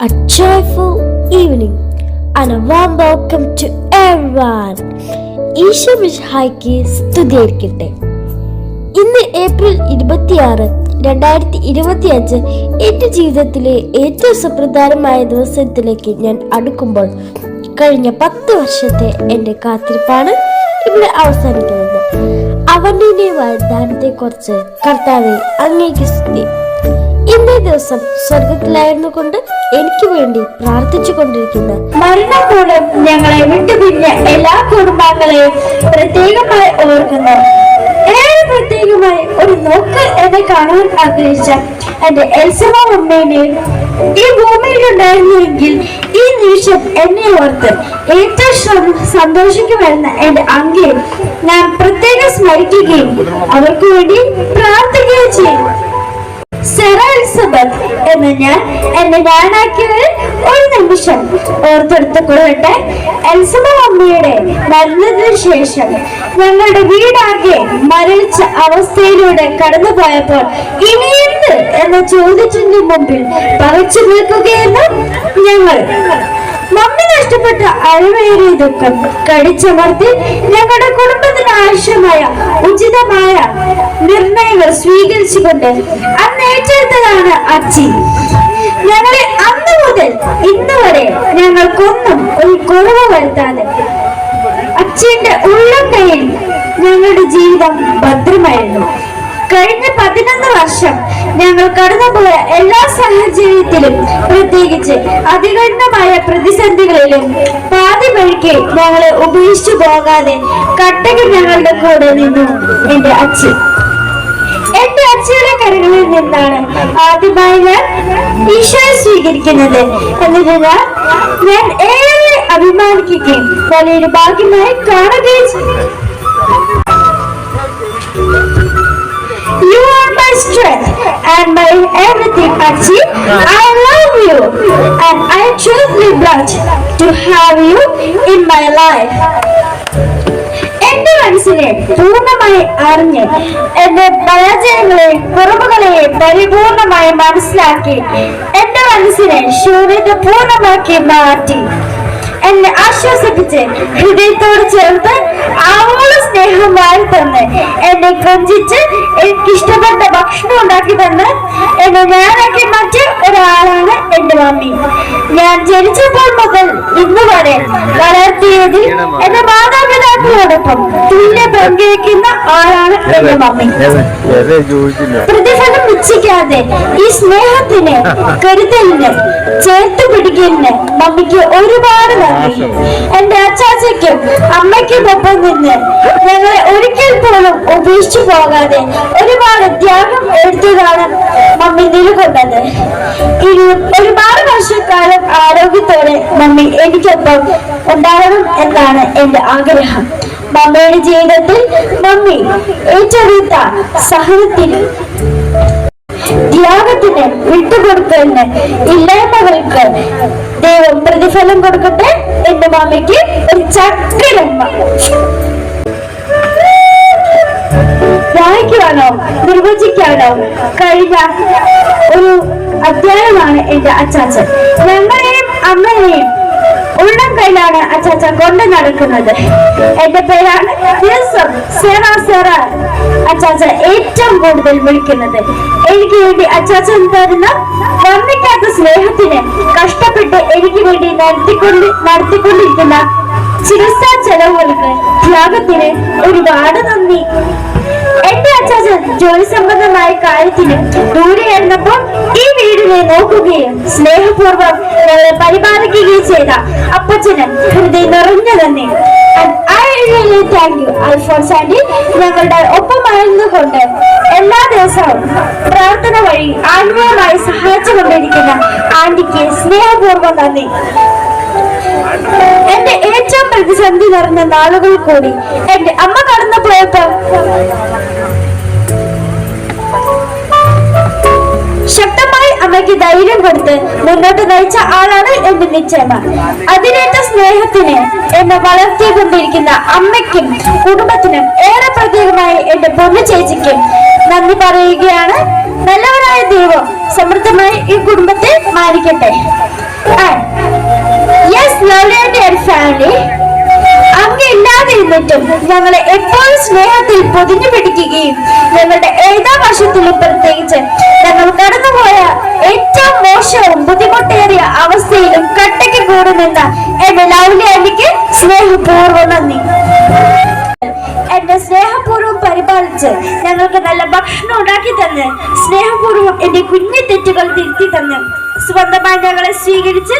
A joyful evening and a warm welcome to everyone. Isho മിശിഹായ്ക്ക് സ്തുതിയായിരിക്കട്ടെ. ഇന്ന് ഏപ്രിൽ 26, 2025 എൻ്റെ ജീവിതത്തിലെ ഏറ്റവും സുപ്രധാനമായ ദിവസത്തിലേക്ക് ഞാൻ അടുക്കുമ്പോൾ കഴിഞ്ഞ 10 വർഷത്തെ എൻ്റെ കാത്തിരിപ്പാണ് ഇവിടെ അവസാനിക്കുന്നത്. അവന്റെ വാഗ്ദാനത്തെക്കുറിച്ച് കർത്താവേ അങ്ങേക്ക് സ്തുതി. ഇന്നേ ദിവസം സ്വർഗത്തിലായിരുന്നു കൊണ്ട് എനിക്ക് വേണ്ടി പ്രാർത്ഥിച്ചു കൊണ്ടിരിക്കുന്ന മരണം മൂലം ഞങ്ങളെ വിട്ടുപിരിഞ്ഞ എല്ലാ കുടുംബാംഗങ്ങളെയും പ്രത്യേകമായി ഓർക്കുന്നു. ഏറെ പ്രത്യേകമായി ഒരു നോക്ക് എന്നെ കാണാൻ ആഗ്രഹിച്ച എന്റെ എൽസമ്മ അമ്മേനെയും ഈ ഭൂമിയിലുണ്ടായിരുന്നുവെങ്കിൽ ഈ നിമിഷം എന്നെ ഓർത്ത് ഏറ്റവും സന്തോഷിക്കുമെന്ന എന്റെ അങ്കയെ ഞാൻ പ്രത്യേകം സ്മരിക്കുകയും അവർക്ക് വേണ്ടി പ്രാർത്ഥിക്കുകയും ചെയ്യും. സെറ എലിസബത്ത് എന്ന ഞാൻ എന്നെ ഞാനാക്കിയത് ഒരു നിമിഷം ഓർത്തെടുത്തുകൊള്ളട്ടെ. എൽസമ്മ അമ്മയുടെ മരണത്തിന് ശേഷം ഞങ്ങളുടെ വീടാകെ മരവിച്ച അവസ്ഥയിലൂടെ കടന്നുപോയപ്പോൾ ഇനി എന്ത് എന്ന ചോദ്യത്തിന്റെ മുമ്പിൽ പകച്ചു നിൽക്കുകയെന്ന് ഞങ്ങൾ. നമ്മെ നഷ്ടപ്പെട്ട അഴിവേറിയ ദുഃഖം കടിച്ചമർത്തി ഞങ്ങളുടെ കുടുംബത്തിന് ആവശ്യമായ ഉചിതമായ നിർണയങ്ങൾ സ്വീകരിച്ചുകൊണ്ട് അന്ന് ഏറ്റെടുത്തതാണ് അച്ചി. ഞങ്ങളെ അന്ന് മുതൽ ഇന്ന് വരെ ഞങ്ങൾക്കൊന്നും ഒരു കുറവ് വരുത്താതെ അച്ഛന്റെ ഉള്ളം കയ്യിൽ ഞങ്ങളുടെ ജീവിതം ഭദ്രമായിരുന്നു. കഴിഞ്ഞ 11 വർഷം ഞങ്ങൾ കടന്നുപോയ എല്ലാ സാഹചര്യത്തിലും, പ്രത്യേകിച്ച് അതികഠിനമായ പ്രതിസന്ധികളിലും പാതി വഴിക്ക് ഞങ്ങളെ ഉപേക്ഷിച്ചു പോകാതെ കട്ടക്ക് ഞങ്ങളുടെ കൂടെ നിന്നു എന്റെ അച്ഛൻ. എന്റെ അച്ഛയുടെ കരകളിൽ നിന്നാണ് ആദ്യമായി ഞാൻ ഈശോയെ സ്വീകരിക്കുന്നത് എന്നതിനാൽ ഞാൻ ഏറെ അഭിമാനിക്കുകയും വലിയൊരു ഭാഗ്യമായി കാണുകയും ചെയ്തു. You are my strength and my everything, Achi. I love you and I am truly blessed to have you in my life. എന്റെ മനസ്സിനെ പൂർണ്ണമായി അറിഞ്ഞ് എന്റെ പരാജയങ്ങളെയും കുറവുകളെയും പരിപൂർണമായി മനസ്സിലാക്കി എന്റെ മനസ്സിനെ ശൂന്യത പൂർണ്ണമാക്കി മാറ്റി എന്നെ ആശ്വസിപ്പിച്ച് ഹൃദയത്തോട് ചേർത്ത് ആവോളം സ്നേഹമായി തന്ന് എന്നെ കൊഞ്ചിച്ച് എനിക്കിഷ്ടപ്പെട്ട ഭക്ഷണം ഉണ്ടാക്കി തന്ന് എന്നെ ഞാനാക്കി മാറ്റിയ ഒരാളാണ് എന്റെ മമ്മി. ഞാൻ ജനിച്ചപ്പോൾ മുതൽ ഇന്ന് വരെ വളർത്തിയതിൽ എന്റെ മാതാപിതാക്കളോടൊപ്പം തുല്യ പങ്കുവയ്ക്കുന്ന ആളാണ് എന്റെ മമ്മി. പ്രതിഫലം നിശ്ചയിക്കാതെ ഈ സ്നേഹത്തിന് കരുതലിന് ചേർത്ത് പിടിക്കലിന് മമ്മിക്ക് ഒരുപാട് നന്ദി. എന്റെ അച്ചാച്ചയ്ക്കും അമ്മയ്ക്കും ഒപ്പം നിന്ന് ഞങ്ങളെ ഒരിക്കൽ പോലും ഉപേക്ഷിച്ചു പോകാതെ ഒരുപാട് ത്യാഗം എടുത്തതാണ് മമ്മി നിലകൊണ്ടത്. ഇനി ഒരുപാട് വർഷക്കാലം ആരോഗ്യത്തോടെ മമ്മി എനിക്കൊപ്പം ഉണ്ടാകണം എന്നാണ് എന്റെ ആഗ്രഹം. മമ്മിയുടെ ജീവിതത്തിൽ മമ്മി ഏറ്റെടുത്ത സഹനത്തിന്, ത്യാഗത്തിന്, വിട്ടുകൊടുക്കലിന്, ഇല്ലായ്മകൾക്ക് ദൈവം പ്രതിഫലം കൊടുക്കട്ടെ. എന്റെ മാമയ്ക്ക് ഒരു ചക്കരമ്മ. വായിക്കുവാനോ നിർവചിക്കാനോ കഴിഞ്ഞ ഒരു അധ്യായമാണ് എന്റെ അച്ചാച്ചൻ. ഞങ്ങളെയും അമ്മയെയും ഉള്ളം കയ്യിലാണ് അച്ചാച്ച കൊണ്ട് നടക്കുന്നത്. എന്റെ പേരാണ് അച്ചാച്ച ഏറ്റവും കൂടുതൽ വിളിക്കുന്നത്. എനിക്ക് വേണ്ടി അച്ചാച്ചൻ തരുന്ന വർണ്ണിക്കാത്ത സ്നേഹത്തിന്, കഷ്ടപ്പെട്ട് എനിക്ക് വേണ്ടി നടത്തിക്കൊണ്ടിരിക്കുന്ന ചികിത്സാ ചെലവുകൾക്ക്, ത്യാഗത്തിന് ഒരുപാട് നന്ദി. എന്റെ അച്ചാച്ചൻ ജോലി സംബന്ധമായ കാര്യത്തിന് ദൂരെയായിരുന്നപ്പോൾ ഈ വീടിനെ നോക്കുകയും സ്നേഹപൂർവ്വം ഞങ്ങളെ പരിപാലിക്കുകയും ചെയ്ത അപ്പച്ചന് ഹൃദയം നിറഞ്ഞ നന്ദി. അൽഫോൺസ് ആന്റി ഞങ്ങളുടെ ഒപ്പമായിരുന്നുകൊണ്ട് എല്ലാ ദിവസവും പ്രാർത്ഥന വഴി ആത്മീയമായി സഹായിച്ചുകൊണ്ടിരിക്കുന്ന ആന്റിക്ക് സ്നേഹപൂർവ്വം നന്ദി. എന്റെ ഏറ്റവും പ്രതിസന്ധി നിറഞ്ഞ നാളുകൾ കൂടി എന്റെ അമ്മ കടന്നു പോയപ്പോ ശക്തമായി അമ്മയ്ക്ക് ധൈര്യം കൊടുത്ത് മുന്നോട്ട് നയിച്ച ആളാണ് എന്റെ നിശ്ചയമ്മ. അതിനേറ്റ സ്നേഹത്തിന് എന്നെ വളർത്തിക്കൊണ്ടിരിക്കുന്ന അമ്മയ്ക്കും കുടുംബത്തിനും ഏറെ പ്രത്യേകമായി എന്റെ പൊന്നു ചേച്ചിക്കും നന്ദി പറയുകയാണ്. നല്ലവരായ ദൈവം സമൃദ്ധമായി ഈ കുടുംബത്തെ മാനിക്കട്ടെ. And yes, lovely auntie and family, അങ്ങ് ഇല്ലാതിരുന്നിട്ടും ഞങ്ങളെ എപ്പോഴും സ്നേഹത്തിൽ പൊതിഞ്ഞു പിടിക്കുകയും ഞങ്ങളുടെ ഏതാ വർഷത്തിലും പ്രത്യേകിച്ച് ഞങ്ങൾ കടന്നുപോയ ഏറ്റവും മോശവും ബുദ്ധിമുട്ടേറിയ അവസ്ഥയിലും കട്ടയ്ക്ക് കൂടി നിന്ന എന്റെ ലവ്ലി ആന്റിക്ക് സ്നേഹപൂർവ്വം നന്ദി. എന്നെ സ്നേഹപൂർവ്വം പരിപാലിച്ച് ഞങ്ങൾക്ക് നല്ല ഭക്ഷണം ഉണ്ടാക്കി തന്ന് സ്നേഹപൂർവ്വം എന്റെ കുഞ്ഞു തെറ്റുകൾ തിരുത്തി തന്ന് സ്വന്തമായി ഞങ്ങളെ സ്വീകരിച്ച്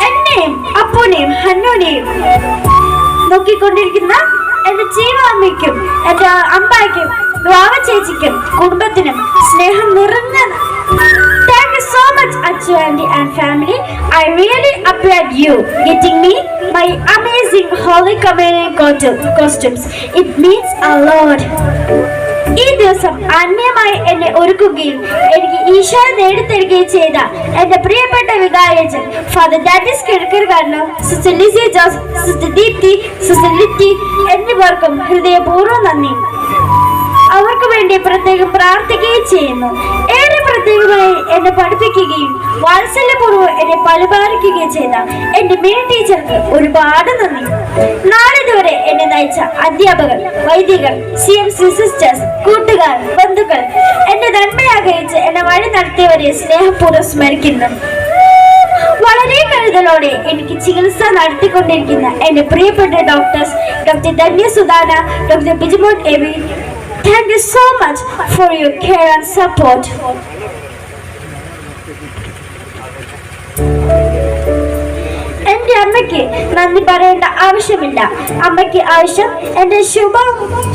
എന്നെയും അപ്പൂനെയും ഹന്നൂനെയും നോക്കിക്കൊണ്ടിരിക്കുന്ന എന്റെ ജീവാമ്മയ്ക്കും എന്റെ അമ്പായ്ക്കും വാവ ചേച്ചിക്കും കുടുംബത്തിനും സ്നേഹം നിറഞ്ഞ Thank you so much, Achu auntie and family. I really applaud you getting me my amazing Holy Communion costumes. It means a lot. ഈ ദിവസം അന്യമായി എന്നെ ഒരുക്കുകയും എനിക്ക് ഈശോ നേടിത്തരികയും ചെയ്ത എന്റെ പ്രിയപ്പെട്ട വികാരിയച്ഛൻ ഫാദർ ഡാറ്റിസ് കിഴക്കർകാരനും sister Lissy Jose, sister Deepthi, sister Litty എന്നിവർക്കും ഹൃദയപൂർവ്വം നന്ദി. അവർക്ക് വേണ്ടി പ്രത്യേകം പ്രാർത്ഥിക്കുകയും ചെയ്യുന്നു. ഏറെ പ്രത്യേകമായി എന്നെ പഠിപ്പിക്കുകയും വാത്സല്യപൂർവ്വം എന്നെ പരിപാലിക്കുകയും ചെയ്ത എന്റെ മെയിൻ ടീച്ചർക്ക് ഒരുപാട് നന്ദി. നാളിതുവരെ എന്നെ നയിച്ച അധ്യാപകർ, വൈദികർ, CMC സിസ്റ്റേഴ്സ്, കൂട്ടുകാർ, ബന്ധുക്കൾ, എന്നെ നന്മയാഗ്രഹിച്ച് എന്നെ വഴി നടത്തിയവരെ സ്നേഹപൂർവ്വം സ്മരിക്കുന്നു. വളരെ കരുതലോടെ എനിക്ക് ചികിത്സ നടത്തിക്കൊണ്ടിരിക്കുന്ന എന്റെ പ്രിയപ്പെട്ട doctors, doctor Dhanya Sudhana, doctor Bijumon Eby, thank you so much for your care and support. എന്റെ അമ്മയ്ക്ക് നന്ദി പറയേണ്ട ആവശ്യമില്ല. അമ്മയ്ക്ക് ആവശ്യം എന്റെ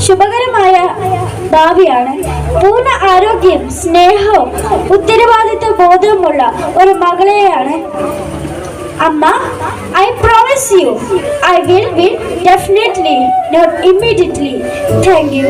ശുഭകരമായ ഭാവിയാണ്. പൂർണ്ണ ആരോഗ്യവും സ്നേഹവും ഉത്തരവാദിത്വ ബോധവുമുള്ള ഒരു മകളെയാണ് അമ്മ. I promise you, I will win definitely, not immediately. Thank you.